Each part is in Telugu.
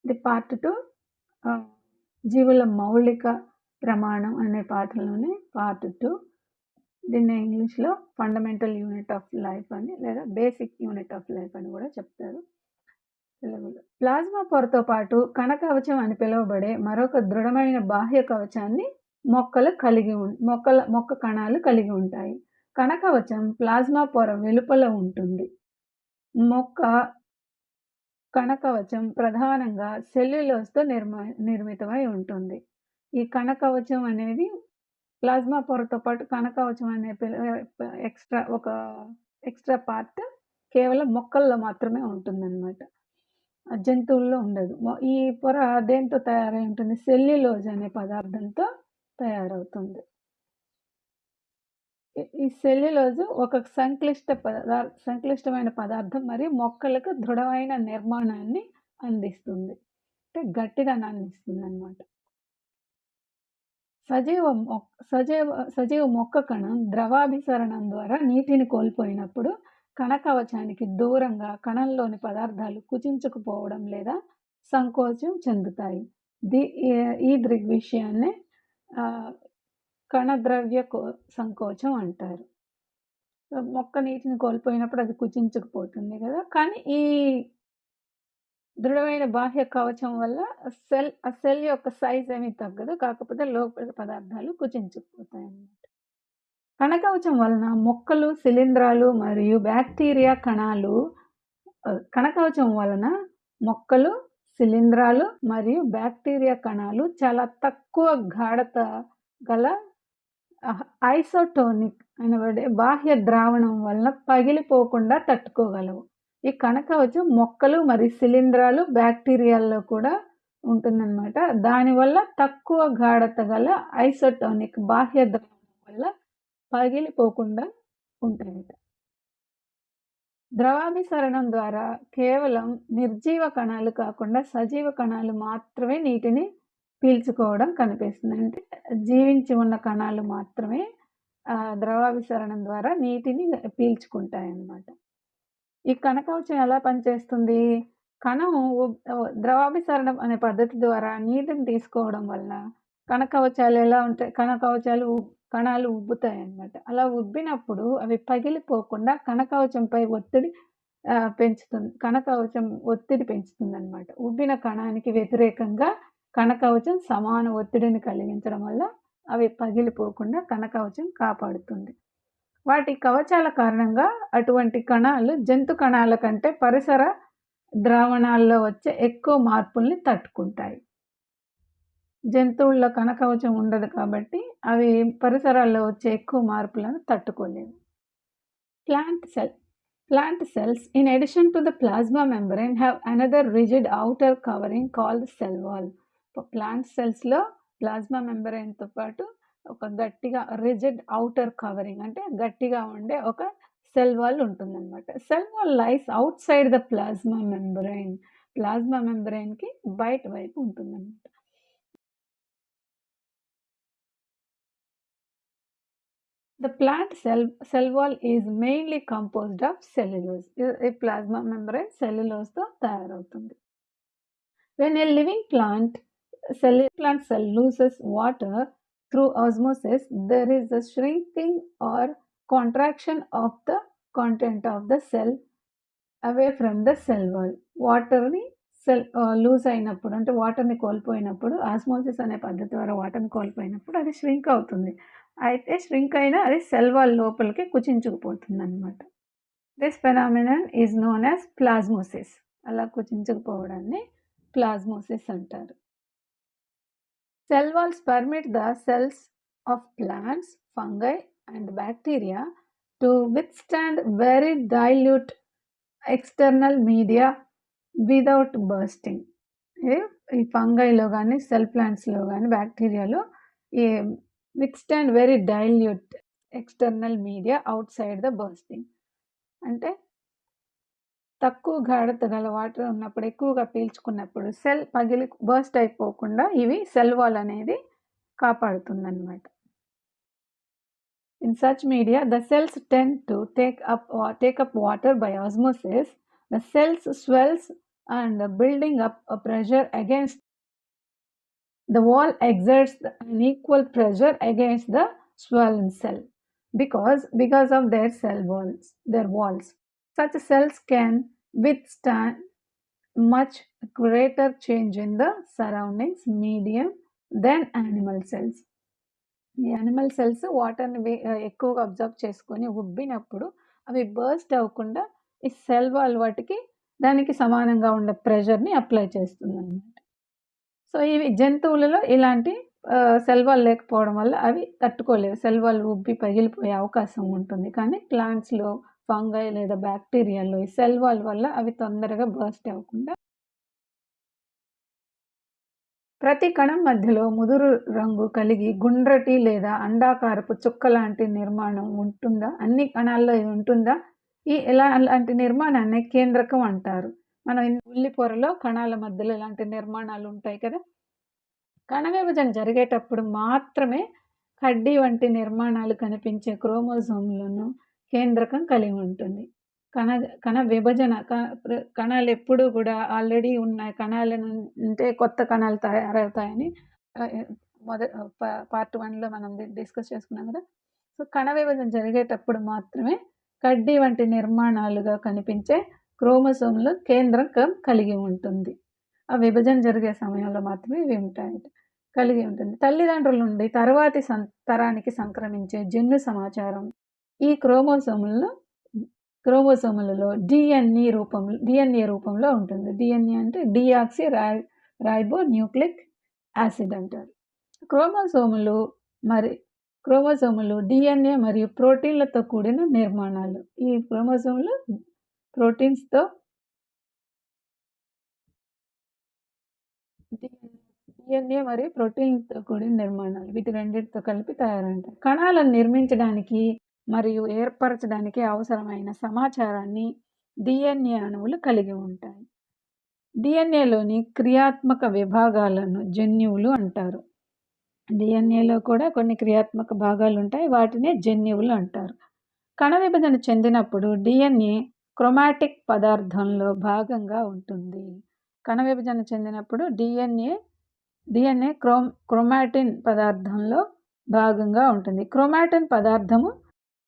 ఇది పార్ట్ 2 జీవుల మౌలిక ప్రమాణం అనే పాఠంలోని పార్ట్ 2. దీన్ని ఇంగ్లీష్‌లో ఫండమెంటల్ యూనిట్ ఆఫ్ లైఫ్ అని లేదా బేసిక్ యూనిట్ ఆఫ్ లైఫ్ అని కూడా చెప్తారు తెలుగులో. ప్లాజ్మా పొరతో పాటు కణ కవచం అని పిలువబడే మరొక దృఢమైన బాహ్య కవచాన్ని మొక్క కణాలు కలిగి ఉంటాయి. కణ కవచం ప్లాజ్మా పొర వెలుపల ఉంటుంది. మొక్క కణ కవచం ప్రధానంగా సెల్యులోజ్‌తో నిర్మితమై ఉంటుంది. ఈ కణ కవచం అనేది ప్లాజ్మా పొరతో పాటు కణ కవచం అనే ఎక్స్ట్రా పార్ట్ కేవలం మొక్కల్లో మాత్రమే ఉంటుందన్నమాట. జంతువుల్లో ఉండదు. ఈ పొర దేంతో తయారై ఉంటుంది? సెల్యులోజ్ అనే పదార్థంతో తయారవుతుంది. ఈ సెల్యులోజ్ ఒక సంక్లిష్టమైన పదార్థం మరియు మొక్కలకు దృఢమైన నిర్మాణాన్ని అందిస్తుంది. అంటే గట్టిదనాన్ని ఇస్తుందన్నమాట. సజీవ మొక్క కణం ద్రవాభిసరణం ద్వారా నీటిని కోల్పోయినప్పుడు కణ కవచానికి దూరంగా కణంలోని పదార్థాలు కుచించుకుపోవడం లేదా సంకోచం చెందుతాయి. ఈ దృగ్విషయాన్నే కణద్రవ్య సంకోచం అంటారు. మొక్క నీటిని కోల్పోయినప్పుడు అది కుచించుకుపోతుంది కదా, కానీ ఈ దృఢమైన బాహ్య కవచం వల్ల సెల్ యొక్క సైజ్ ఏమీ తగ్గదు, కాకపోతే లోపల పదార్థాలు కుచించుకుపోతాయి అన్నమాట. కణకవచం వలన మొక్కలు, శిలీంధ్రాలు మరియు బ్యాక్టీరియా కణాలు కణకవచం వలన మొక్కలు, శిలీంధ్రాలు మరియు బ్యాక్టీరియా కణాలు చాలా తక్కువ గాఢత గల ఐసోటోనిక్ అనబడే బాహ్య ద్రావణం వలన పగిలిపోకుండా తట్టుకోగలవు. ఈ కణకవచం మొక్కలు మరియు శిలీంధ్రాలు, బ్యాక్టీరియాల్లో కూడా ఉంటుందన్నమాట. దానివల్ల తక్కువ గాఢత గల ఐసోటోనిక్ బాహ్య ద్రావణం వల్ల పగిలిపోకుండా ఉంటాయట. ద్రవాభిసరణం ద్వారా కేవలం నిర్జీవ కణాలు కాకుండా సజీవ కణాలు మాత్రమే నీటిని పీల్చుకోవడం కనిపిస్తుంది. అంటే జీవించి ఉన్న కణాలు మాత్రమే ద్రవాభిసరణం ద్వారా నీటిని పీల్చుకుంటాయన్నమాట. ఈ కణకవచం ఎలా పనిచేస్తుంది? కణం ద్రవాభిసరణం అనే పద్ధతి ద్వారా నీటిని తీసుకోవడం వల్ల కణకవచాలు ఎలా ఉంటాయి? కణాలు ఉబ్బుతాయి అన్నమాట. అలా ఉబ్బినప్పుడు అవి పగిలిపోకుండా కణకవచంపై కణకవచం ఒత్తిడి పెంచుతుంది అన్నమాట. ఉబ్బిన కణానికి వ్యతిరేకంగా కణకవచం సమాన ఒత్తిడిని కలిగించడం వల్ల అవి పగిలిపోకుండా కణకవచం కాపాడుతుంది. వాటి కవచాల కారణంగా అటువంటి కణాలు జంతు కణాల కంటే పరిసర ద్రావణాల్లో వచ్చే ఎక్కువ మార్పుల్ని తట్టుకుంటాయి. జంతువుల్లో కణకవచం ఉండదు కాబట్టి అవి పరిసరాల్లో వచ్చే ఎక్కువ మార్పులను తట్టుకోలేవు. Plant cells, in addition to the plasma membrane, have another rigid outer covering called cell wall. Plant cells లో ప్లాస్మా మెంబ్రెయిన్తో పాటు ఒక గట్టిగా రిజిడ్ అవుటర్ కవరింగ్ అంటే గట్టిగా ఉండే ఒక సెల్ వాల్ ఉంటుందన్నమాట. Cell wall lies outside the plasma membrane. Plasma మెంబ్రెయిన్కి బయట వైపు ఉంటుందన్నమాట. The plant cell wall is mainly composed of cellulose. A plasma membrane cellulose తో తయారవుతుంది. When a living plant cell loses water through osmosis, there is a shrinking or contraction of the content of the cell away from the cell wall. వాటర్ని లూజ్ అయినప్పుడు అంటే వాటర్ని కోల్పోయినప్పుడు ఆస్మోసిస్ అనే పద్ధతి ద్వారా వాటర్ని కోల్పోయినప్పుడు అది ష్రింక్ అవుతుంది. అయితే ష్రింక్ అయినా అది సెల్ వాల్ లోపలికి కుచించుకుపోతుంది అన్నమాట. This phenomenon is known as plasmolysis. అలా కుచించుకుపోవడాన్ని ప్లాస్మోసిస్ అంటారు. Cell walls permit the cells of plants, fungi and bacteria to withstand very dilute external media without bursting. ఈ ఫంగైలో కానీ సెల్ ప్లాంట్స్లో కానీ బ్యాక్టీరియాలో ఈ withstand very dilute external media outside the bursting అంటే తక్కువ గాఢత గల వాటర్ ఉన్నప్పుడు ఎక్కువగా పీల్చుకున్నప్పుడు సెల్ బర్స్ట్ అయిపోకుండా ఇవి సెల్ వాల్ అనేది కాపాడుతుందన్నమాట. In such media, the cells tend to take up water by osmosis. The cells swells and building up a pressure against the wall exerts an equal pressure against the swollen cell because of their walls. Such cells can withstand much greater change in the surroundings medium than animal cells. ఈ యానిమల్ సెల్స్ వాటర్‌ని ఎక్కువగా అబ్జర్వ్ చేసుకొని ఉబ్బినప్పుడు అవి బర్స్ట్ అవ్వకుండా ఈ సెల్ వాల్ వాటికి దానికి సమానంగా ఉండే ప్రెషర్‌ని అప్లై చేస్తుందన్నమాట. సో, ఇవి జంతువులలో ఇలాంటి సెల్ వాల్ లేకపోవడం వల్ల అవి తట్టుకోలేవు. సెల్ వాల్ ఉబ్బి పగిలిపోయే అవకాశం ఉంటుంది. కానీ ప్లాంట్స్‌లో, ఫంగై లేదా బ్యాక్టీరియాలో ఈ సెల్ వాల్ వల్ల అవి తొందరగా బర్స్ట్ అవ్వకుండా ప్రతి కణం మధ్యలో ముదురు రంగు కలిగి గుండ్రటి లేదా అండాకారపు చుక్క లాంటి నిర్మాణం ఉంటుందా? అన్ని కణాల్లో ఇది ఉంటుందా? అలాంటి నిర్మాణాన్ని కేంద్రకం అంటారు. మనం ఉల్లి పొరలో కణాల మధ్యలో ఇలాంటి నిర్మాణాలు ఉంటాయి కదా! కణ విభజన జరిగేటప్పుడు మాత్రమే కడ్డీ వంటి నిర్మాణాలు కనిపించే క్రోమోజోమ్‌లను కేంద్రకం కలిగి ఉంటుంది. కణ కణ విభజన కణాలెప్పుడూ గూడా ఆల్రెడీ ఉన్న కణాల నుంటే కొత్త కణాలు తయారవుతాయని ఆహ్, మొద పార్ట్ 1లో మనం డిస్కస్ చేసుకున్నాం గదా! సో, కణ విభజన జరిగేటప్పుడు మాత్రమే కడ్డీ వంటి నిర్మాణాలుగా కనిపించే క్రోమోజోమ్‌లు కేంద్రకం కలిగి ఉంటుంది. ఆ విభజన జరిగే సమయంలో మాత్రమే ఇవి ఉంటాయట. కలిగి ఉంటుంది. తల్లిదండ్రుల నుండి తరువాతి తరానికి సంక్రమించే జన్యు సమాచారం ఈ క్రోమోజోములలో డీఎన్ఏ రూపంలో ఉంటుంది. డీఎన్ఏ అంటే డీఆక్సీ రైబో న్యూక్లిక్ యాసిడ్ అంటారు. క్రోమోజోములు మరి క్రోమోజోములు డీఎన్ఏ మరియు ప్రోటీన్లతో కూడిన నిర్మాణాలు. ఈ క్రోమోజోములు ప్రోటీన్స్‌తో డీఎన్ఏ మరియు ప్రోటీన్‌తో కూడిన నిర్మాణాలు. వీటి రెండిటితో కలిపి తయారవుతాయి. కణాలను నిర్మించడానికి మరియు ఏర్పరచడానికి అవసరమైన సమాచారాన్ని డీఎన్ఏ అణువులు కలిగి ఉంటాయి. డీఎన్ఏలోని క్రియాత్మక విభాగాలను జన్యువులు అంటారు. డీఎన్ఏలో కూడా కొన్ని క్రియాత్మక భాగాలుంటాయి. వాటినే జన్యువులు అంటారు. కణ విభజన చెందినప్పుడు డీఎన్ఏ క్రోమాటిక్ పదార్థంలో భాగంగా ఉంటుంది. కణ విభజన చెందినప్పుడు డీఎన్ఏ క్రోమాటిన్ పదార్థంలో భాగంగా ఉంటుంది. క్రోమాటిన్ పదార్థము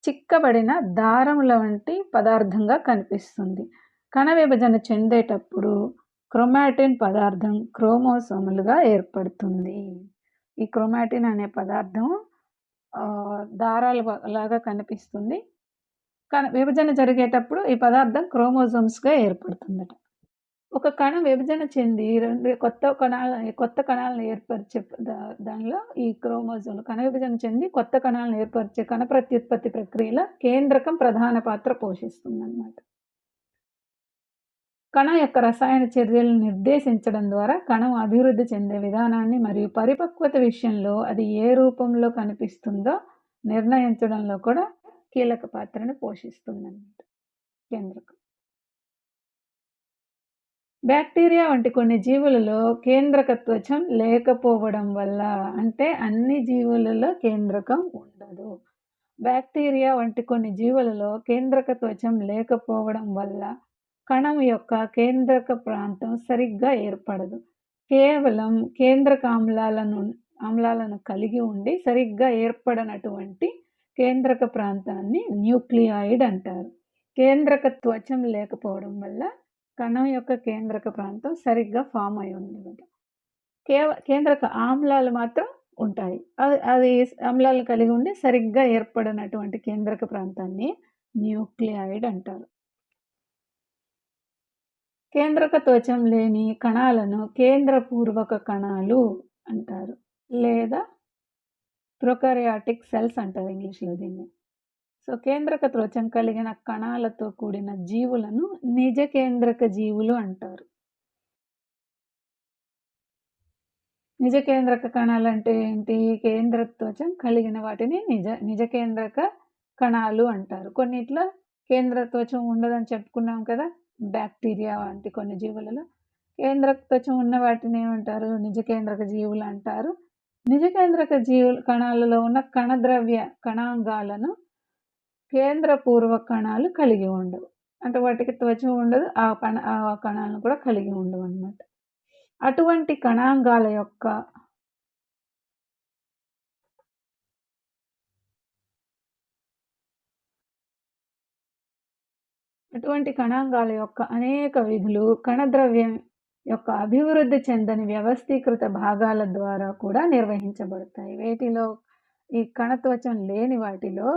చిక్కబడిన దారముల వంటి పదార్థంగా కనిపిస్తుంది. కణ విభజన చెందేటప్పుడు క్రోమాటిన్ పదార్థం క్రోమోసోములుగా ఏర్పడుతుంది. ఈ క్రోమాటిన్ అనే పదార్థం దారాల లాగా కనిపిస్తుంది. విభజన జరిగేటప్పుడు ఈ పదార్థం క్రోమోజోమ్స్‌గా ఏర్పడుతుందట. ఒక కణం విభజన చెంది కొత్త కణాలను ఏర్పరిచే దానిలో ఈ క్రోమోజోమ్‌లు కణ విభజన చెంది కొత్త కణాలను ఏర్పరిచే కణ ప్రత్యుత్పత్తి ప్రక్రియలో కేంద్రకం ప్రధాన పాత్ర పోషిస్తుందన్నమాట. కణం యొక్క రసాయన చర్యలను నిర్దేశించడం ద్వారా కణం అభివృద్ధి చెందే విధానాన్ని మరియు పరిపక్వత విషయంలో అది ఏ రూపంలో కనిపిస్తుందో నిర్ణయించడంలో కూడా కీలక పాత్రను పోషిస్తుందన్నమాట కేంద్రకం. బ్యాక్టీరియా వంటి కొన్ని జీవులలో కేంద్రక త్వచం లేకపోవడం వల్ల, అంటే అన్ని జీవులలో కేంద్రకం ఉండదు. బ్యాక్టీరియా వంటి కొన్ని జీవులలో కేంద్రక త్వచం లేకపోవడం వల్ల కణం యొక్క కేంద్రక ప్రాంతం సరిగ్గా ఏర్పడదు. కేవలం కేంద్రక ఆమ్లాలను కలిగి ఉండి సరిగ్గా ఏర్పడనటువంటి కేంద్రక ప్రాంతాన్ని న్యూక్లియాయిడ్ అంటారు. కేంద్రక త్వచం లేకపోవడం వల్ల కణం యొక్క కేంద్రక ప్రాంతం సరిగ్గా ఫామ్ అయి ఉండదు. కేంద్రక ఆమ్లాలు మాత్రం ఉంటాయి. అది ఆమ్లాలు కలిగి ఉండి సరిగ్గా ఏర్పడినటువంటి కేంద్రక ప్రాంతాన్ని న్యూక్లియాయిడ్ అంటారు. కేంద్రక త్వచం లేని కణాలను కేంద్రపూర్వక కణాలు అంటారు, లేదా ప్రొకార్యోటిక్ సెల్స్ అంటారు ఇంగ్లీష్‌లో దీన్ని. సో, కేంద్రక త్వచం కలిగిన కణాలతో కూడిన జీవులను నిజ కేంద్రక జీవులు అంటారు. నిజ కేంద్రక కణాలు అంటే ఏంటి? కేంద్ర త్వచం కలిగిన వాటిని నిజ కేంద్రక కణాలు అంటారు. కొన్నిట్లో కేంద్ర త్వచం ఉండదని చెప్పుకున్నాం కదా! బ్యాక్టీరియా వంటి కొన్ని జీవులలో. కేంద్రక త్వచం ఉన్న వాటిని ఏమంటారు? నిజ కేంద్రక జీవులు అంటారు. నిజ కేంద్రక కణాలలో ఉన్న కణాంగాలను కేంద్రపూర్వక కణాలు కలిగి ఉండవు. అంటే వాటికి త్వచ ఉండదు. ఆ కణాలను కూడా కలిగి ఉండవన్నమాట. అటువంటి కణాంగాల యొక్క అనేక విధులు కణద్రవ్యం యొక్క అభివృద్ధి చెందని వ్యవస్థీకృత భాగాల ద్వారా కూడా నిర్వహించబడతాయి. వీటిలో ఈ కణత్వచం లేని వాటిలో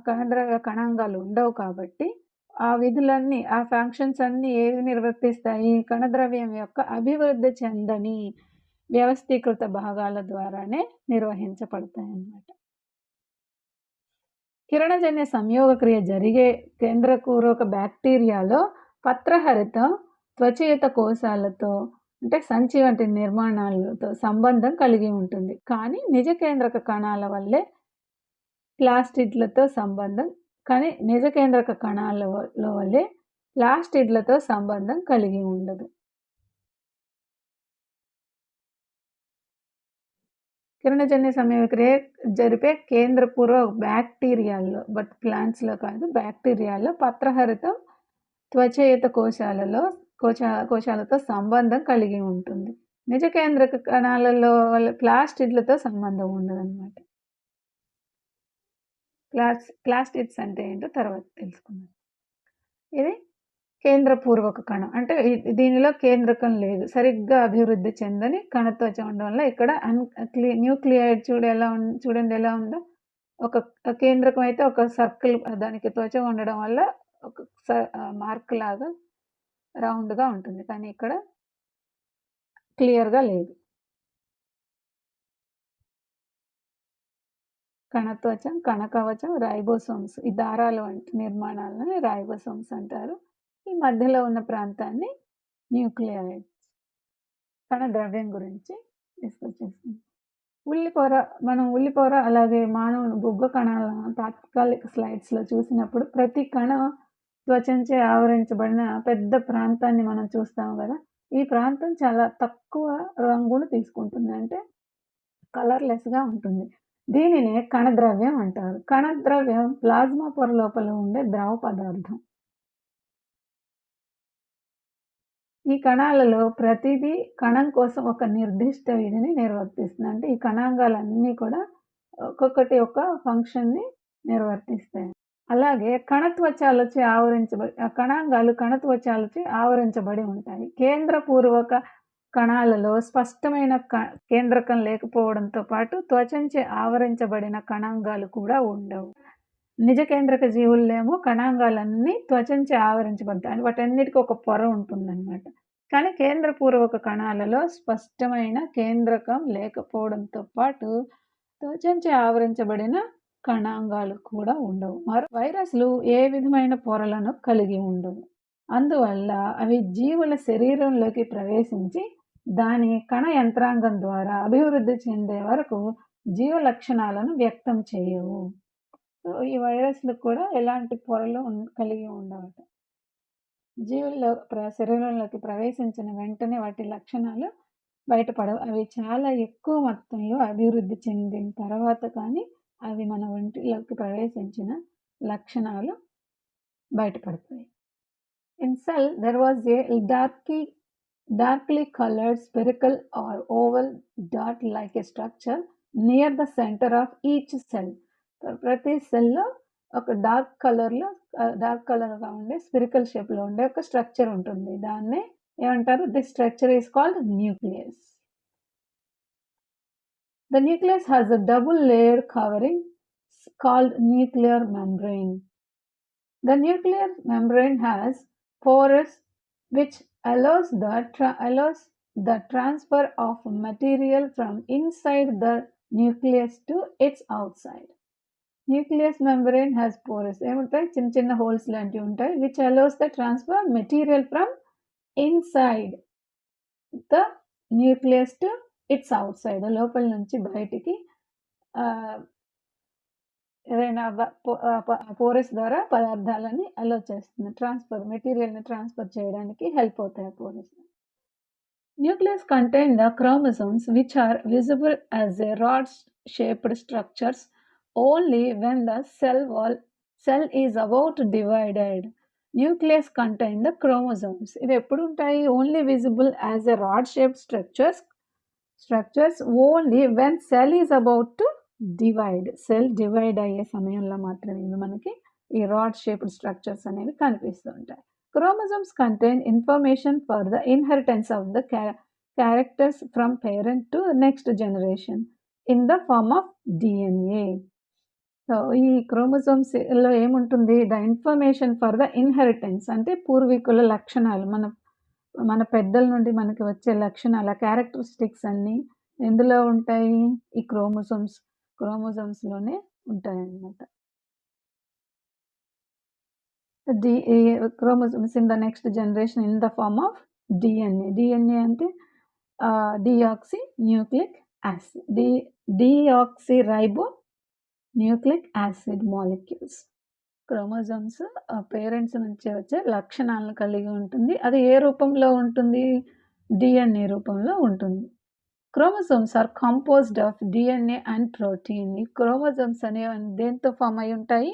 కణద్రవ్య కణాంగాలు ఉండవు కాబట్టి ఆ విధులన్నీ, ఆ ఫంక్షన్స్ అన్నీ ఏవి నిర్వర్తిస్తాయి? కణద్రవ్యం యొక్క అభివృద్ధి చెందని వ్యవస్థీకృత భాగాల ద్వారానే నిర్వహించబడతాయన్నమాట. కిరణజన్య సంయోగ క్రియ జరిగే కేంద్రపూర్వక బ్యాక్టీరియాలో పత్రహరితం త్వచయుత కోశాలతో అంటే సంచి వంటి నిర్మాణాలతో సంబంధం కలిగి ఉంటుంది. కానీ నిజ కేంద్రక కణాల వల్లే ప్లాస్టిడ్లతో సంబంధం కలిగి ఉండదు. కిరణజన్య సంయోగ క్రియ జరిపే కేంద్రపూర్వక బ్యాక్టీరియాల్లో, బట్ ప్లాంట్స్లో కాదు, బ్యాక్టీరియాల్లో పత్రహరితం త్వచయుత కోశాలతో సంబంధం కలిగి ఉంటుంది. నిజ కేంద్రక కణాలలో ప్లాస్టిడ్లతో సంబంధం ఉండదన్నమాట. ప్లాస్టిడ్స్ అంటే ఏంటో తర్వాత తెలుసుకుందాం. ఇది కేంద్రపూర్వక కణం అంటే దీనిలో కేంద్రకం లేదు, సరిగ్గా అభివృద్ధి చెందని కణత్వచం ఉండడం వల్ల ఇక్కడ న్యూక్లియైడ్ చూడండి ఎలా ఉందో. ఒక కేంద్రకం అయితే ఒక సర్కిల్, దానికి త్వచం ఉండడం వల్ల ఒక మార్క్ లాగా రౌండ్గా ఉంటుంది, కానీ ఇక్కడ క్లియర్గా లేదు. కణత్వచం, కణకవచం, రైబోసోమ్స్, ఈ దారాల వంటి నిర్మాణాలను రైబోసోమ్స్ అంటారు. ఈ మధ్యలో ఉన్న ప్రాంతాన్ని న్యూక్లియైడ్స్. కణద్రవ్యం గురించి డిస్కస్ చేస్తుంది. ఉల్లిపొర అలాగే మానవుని బొగ్గ కణాల తాత్కాలిక స్లైడ్స్లో చూసినప్పుడు ప్రతి కణం త్వచంచే ఆవరించబడిన పెద్ద ప్రాంతాన్ని మనం చూస్తాము కదా. ఈ ప్రాంతం చాలా తక్కువ రంగును తీసుకుంటుంది, అంటే కలర్లెస్గా ఉంటుంది. దీనినే కణద్రవ్యం అంటారు. కణద్రవ్యం ప్లాజ్మా పొర లోపల ఉండే ద్రవ పదార్థం. ఈ కణాలలో ప్రతిదీ కణం కోసం ఒక నిర్దిష్ట విధిని నిర్వర్తిస్తుంది. అంటే ఈ కణాంగాలన్నీ కూడా ఒక్కొక్కటి ఒక ఫంక్షన్ని నిర్వర్తిస్తాయి. అలాగే కణత్వచాలచే కణాంగాలు కణత్వచాలచే ఆవరించబడి ఉంటాయి. కేంద్రపూర్వక కణాలలో స్పష్టమైన కేంద్రకం లేకపోవడంతో పాటు త్వచంచే ఆవరించబడిన కణాంగాలు కూడా ఉండవు. నిజ కేంద్రక జీవుల్లేమో కణాంగాలన్నీ త్వచంచే ఆవరించబడతాయి, వాటన్నిటికీ ఒక పొర ఉంటుందన్నమాట. కానీ కేంద్రపూర్వక కణాలలో స్పష్టమైన కేంద్రకం లేకపోవడంతో పాటు త్వచంచే ఆవరించబడిన కణాంగాలు కూడా ఉండవు. వైరస్లు ఏ విధమైన పొరలను కలిగి ఉండవు. అందువల్ల అవి జీవుల శరీరంలోకి ప్రవేశించి దాని కణ యంత్రాంగం ద్వారా అభివృద్ధి చెందే వరకు జీవ లక్షణాలను వ్యక్తం చేయవు. ఈ వైరస్లు కూడా ఎలాంటి పొరలు కలిగి ఉండవట. జీవుల్లో శరీరంలోకి ప్రవేశించిన వెంటనే వాటి లక్షణాలు బయటపడవు. అవి చాలా ఎక్కువ మొత్తంలో అభివృద్ధి చెందిన తర్వాత కానీ అవి మన ఒంటిలోకి ప్రవేశించిన లక్షణాలు బయటపడతాయి. In cell, there was a darkly colored spherical or oval dot-like structure near the center of each cell. ప్రతి సెల్లో ఒక డార్క్ కలర్గా ఉండే స్పిరికల్ షేప్లో ఉండే ఒక స్ట్రక్చర్ ఉంటుంది. దాన్నే ఏమంటారు? This structure is called nucleus. The nucleus has a double layered covering called nuclear membrane. The nuclear membrane has pores which allows the transfer of material from inside the nucleus to its outside. Nucleus membrane has pores. ఏముంటాయి? చిన్న చిన్న హోల్స్ లాంటివి ఉంటాయి. which allows the transfer material from inside the nucleus to its outside. లోపల నుంచి బయటికి ఏదైనా పోరస్ ద్వారా పదార్థాలని అలో చేస్తుంది. మెటీరియల్ని ట్రాన్స్ఫర్ చేయడానికి హెల్ప్ అవుతాయి porous. Nucleus contain the chromosomes which are visible as a rod-shaped structures only when the cell is about divided. Nucleus contain the chromosomes. ఇవి ఎప్పుడు ఉంటాయి? Only visible as a rod shaped structures only when cell is about to divide. Cell divide అయ్యే సమయంలో మాత్రమే ఇవి మనకి ఈ రాడ్ షేప్డ్ స్ట్రక్చర్స్ అనేవి కనిపిస్తూ ఉంటాయి. Chromosomes contain information for the inheritance of the characters from parent to next generation in the form of DNA. So ఈ క్రోమోజోమ్స్లో ఏముంటుంది? The information for the inheritance అంటే పూర్వీకుల లక్షణాలు, మన పెద్దల నుండి మనకి వచ్చే లక్షణాల క్యారెక్టరిస్టిక్స్ అన్నీ ఎందులో ఉంటాయి? ఈ క్రోమోజోమ్స్లోనే ఉంటాయన్నమాట. Chromosomes in the next generation in the form of DNA. DNA అంటే deoxy nucleic acid, deoxyribonucleic acid molecules. Chromosomes parents నుంచి వచ్చే లక్షణాలను కలిగి ఉంటుంది. అది ఏ రూపంలో ఉంటుంది? డిఎన్ఏ రూపంలో ఉంటుంది. Chromosomes are composed of DNA and protein. ఈ క్రోమోజోమ్స్ అనేవి దేంతో ఫామ్ అయి ఉంటాయి?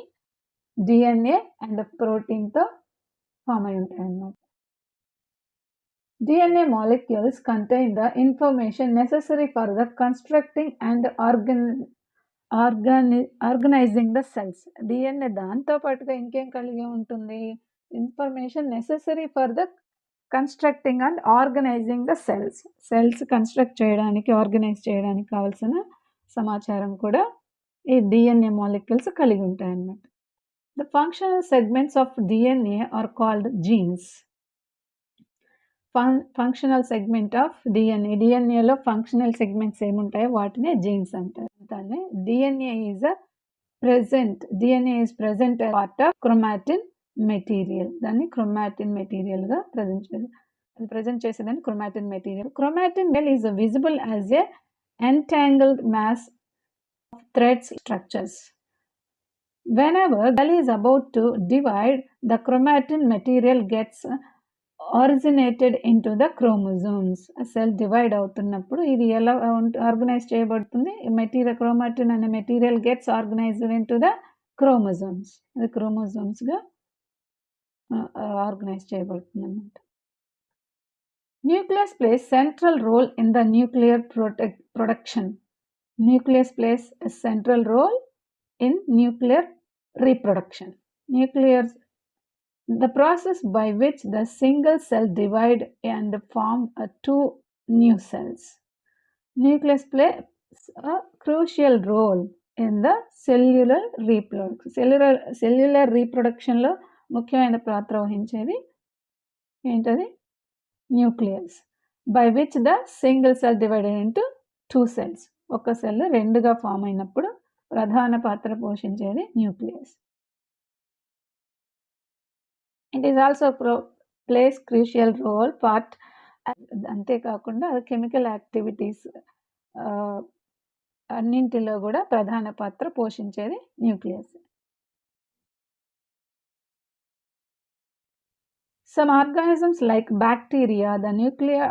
డిఎన్ఏ అండ్ ప్రోటీన్తో ఫామ్ అయి ఉంటాయి అన్నమాట. DNA molecules contain the information necessary for the constructing and organising the cells. DNA దాంతో పాటుగా ఇంకేం కలిగి ఉంటుంది? Information necessary for the constructing and organising the cells. Cells construct చేయడానికి, ఆర్గనైజ్ చేయడానికి కావాల్సిన సమాచారం కూడా ఈ డిఎన్ఏ మాలిక్యూల్స్ కలిగి ఉంటాయి అన్నమాట. The functional segments of DNA are called genes. Functional segment of DNA, డిఎన్ఏలో ఫంక్షనల్ సెగ్మెంట్స్ ఏముంటాయో వాటినే జీన్స్ అంటారు. దాన్ని DNA is part of chromatin material. దాన్ని క్రోమాటిన్ మెటీరియల్గా ప్రజెంట్ చేసేదాన్ని chromatin material. Chromatin is visible as a entangled mass of thread structures. Whenever cell is about to divide, the chromatin material gets originated into the chromosomes. Cell divide అవుతున్నప్పుడు ఇది ఎలా ఆర్గనైజ్ చేయబడుతుంది? క్రోమాటిన్ అనే material gets organised into the chromosomes. అది క్రోమోజోమ్స్గా ఆర్గనైజ్ చేయబడుతుంది అన్నమాట. Nucleus plays central role in the nuclear production. Nucleus plays a central role in nuclear reproduction. The process by which the single cell divide and form two new cells. Nucleus plays a crucial role in the cellular reproduction. Cellular reproduction లో ముఖ్యమైన పాత్ర వహించేది ఏంటది? Nucleus. By which the single cell divided into two cells. ఒక సెల్ రెండుగా ఫామ్ అయినప్పుడు ప్రధాన పాత్ర పోషించేది nucleus. It is also plays crucial role part. అంతేకాకుండా అది కెమికల్ యాక్టివిటీస్ అన్నింటిలో కూడా ప్రధాన పాత్ర పోషించేది nucleus. Some organisms like bacteria, the nuclear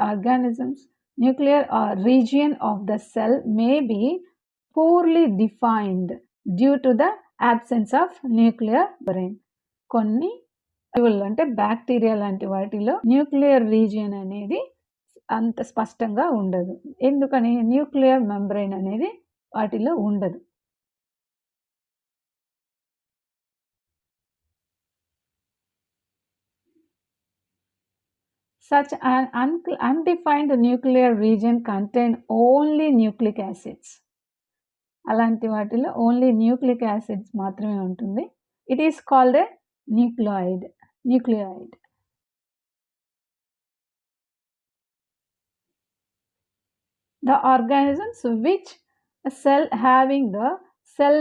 region of the cell may be poorly defined due to the absence of nuclear membrane. కొన్ని అంటే బ్యాక్టీరియా లాంటి వాటిలో న్యూక్లియర్ రీజియన్ అనేది అంత స్పష్టంగా ఉండదు. ఎందుకని? న్యూక్లియర్ మెంబ్రెయిన్ అనేది వాటిలో ఉండదు. Such an undefined nuclear region contain only nucleic acids. అలాంటి వాటిలో ఓన్లీ న్యూక్లిక్ యాసిడ్స్ మాత్రమే ఉంటుంది. It is called a nucleoid. The organisms which a cell having the cell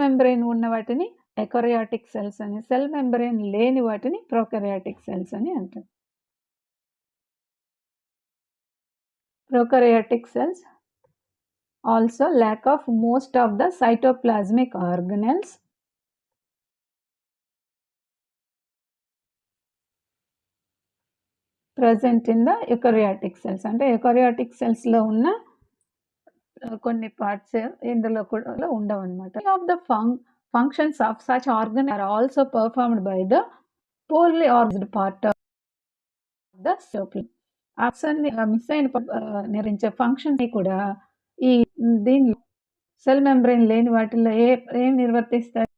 membrane ఉన్న వాటిని eukaryotic cells అని, సెల్ మెంబ్రెయిన్ లేని వాటిని prokaryotic cells అని అంటారు. Prokaryotic cells also lack of most of the cytoplasmic organelles. Present in the eukaryotic cells. అంటే eukaryotic cells లో ఉన్న కొన్ని పార్ట్స్ ఇందులో కూడా ఉండవు అన్నమాట. Of the functions of such organ are also performed by the poorly organized part of the cytoplasm. ఆప్షన్ని మిస్ అయిన నిర్వహించే ఫంక్షన్స్ కూడా ఈ దీనిలో సెల్ మెంబ్రెయిన్ లేని వాటిల్లో ఏం నిర్వర్తిస్తాయి?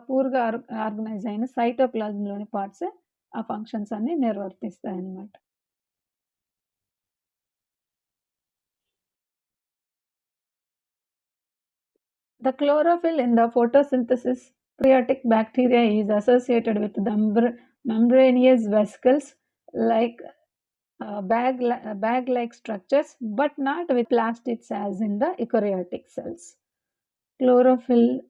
పూర్‌గా ఆర్గనైజ్ అయిన సైటోప్లాజంలోని పార్ట్సే ఆ ఫంక్షన్స్ అన్నీ నిర్వర్తిస్తాయన్నమాట. The chlorophyll in the photosynthesis prokaryotic bacteria is associated with the membranous vesicles like bag-like structures, but not with plastids as in the eukaryotic cells. Chlorophyll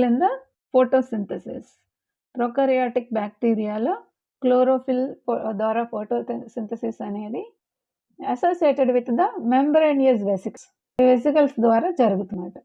in the photosynthesis. Prokaryotic bacteriaలో క్లోరోఫిల్ ద్వారా ఫోటోసింథసిస్ అనేది associated with the membranous vesicles ద్వారా జరుగుతున్నమాట.